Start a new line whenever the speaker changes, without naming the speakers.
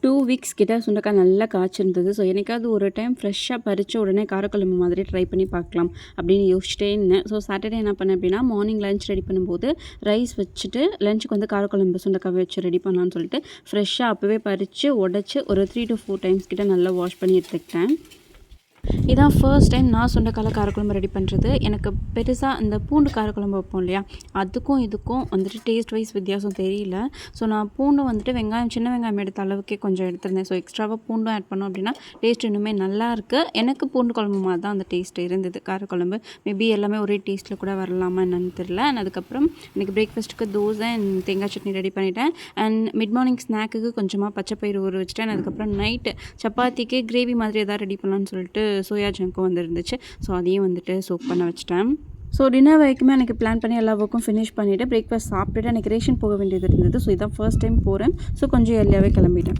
2 weeks கிட்ட சுண்டைக்காய் நல்லா காய்ச்சிருந்தது. ஸோ என்னைக்காவது ஒரு டைம் ஃப்ரெஷ்ஷாக பறித்த உடனே காரக்குழம்பு மாதிரி ட்ரை பண்ணி பார்க்கலாம் அப்படின்னு யோசிச்சிட்டே இருந்தேன். ஸோ சாட்டர்டே என்ன பண்ணேன் அப்படின்னா, மார்னிங் லஞ்ச் ரெடி பண்ணும்போது ரைஸ் வச்சுட்டு லஞ்சுக்கு வந்து காரக்குழம்பு சுண்டைக்காய் வச்சு ரெடி பண்ணலான்னு சொல்லிட்டு ஃப்ரெஷ்ஷாக அப்போவே பறித்து உடச்சி ஒரு 3 to 4 டைம்ஸ் கிட்ட நல்லா வாஷ் பண்ணி எடுத்துக்கிட்டேன். இதான் ஃபர்ஸ்ட் டைம் நான் சுண்டைக்காய் காரக்குழம்பு ரெடி பண்ணுறது. எனக்கு பெருசாக அந்த பூண்டு காரக்குழம்பு வைப்போம் இல்லையா, அதுக்கும் இதுக்கும் வந்துட்டு டேஸ்ட் வைஸ் வித்தியாசம் தெரியல. ஸோ நான் பூண்டு வந்துட்டு சின்ன வெங்காயம் எடுத்த அளவுக்கே கொஞ்சம் எடுத்திருந்தேன். ஸோ எக்ஸ்ட்ராவாக பூண்டும் ஆட் பண்ணோம் அப்படின்னா டேஸ்ட் இன்னுமே நல்லாயிருக்கு. எனக்கு பூண்டு குழம்பு மாதிரி தான் அந்த டேஸ்ட் இருந்தது காரக்குழம்பு. மேபி எல்லாமே ஒரே டேஸ்ட்டில் கூட வரலாமா என்னன்னு தெரியல. அண்ட் அதுக்கப்புறம் எனக்கு பிரேக்ஃபாஸ்ட்டுக்கு தோசை அண்ட் தேங்காய் சட்னி ரெடி பண்ணிட்டேன். அண்ட் மிட் மார்னிங் ஸ்நாக்குக்கு கொஞ்சமாக பச்சைப்பயிறு ஊற வச்சுட்டேன். அதுக்கப்புறம் நைட்டு சப்பாத்திக்கு கிரேவி மாதிரி எதாவது ரெடி பண்ணலான்னு சொல்லிட்டு சோயா ஜங்க்கும் வந்துருந்துச்சு. ஸோ அதையும் வந்துட்டு சோக் பண்ண வச்சுட்டேன். ஸோ டின்னர் வரைக்குமே எனக்கு பிளான் பண்ணி எல்லா ஒர்க்கும் ஃபினிஷ் பண்ணிவிட்டு பிரேக்ஃபாஸ்ட் சாப்பிட்டுட்டு எனக்கு ரேஷன் போக வேண்டியது இருந்தது. ஸோ இதான் ஃபர்ஸ்ட் டைம் போகிறேன். ஸோ கொஞ்சம் ஏர்லியாகவே கிளம்பிட்டேன்.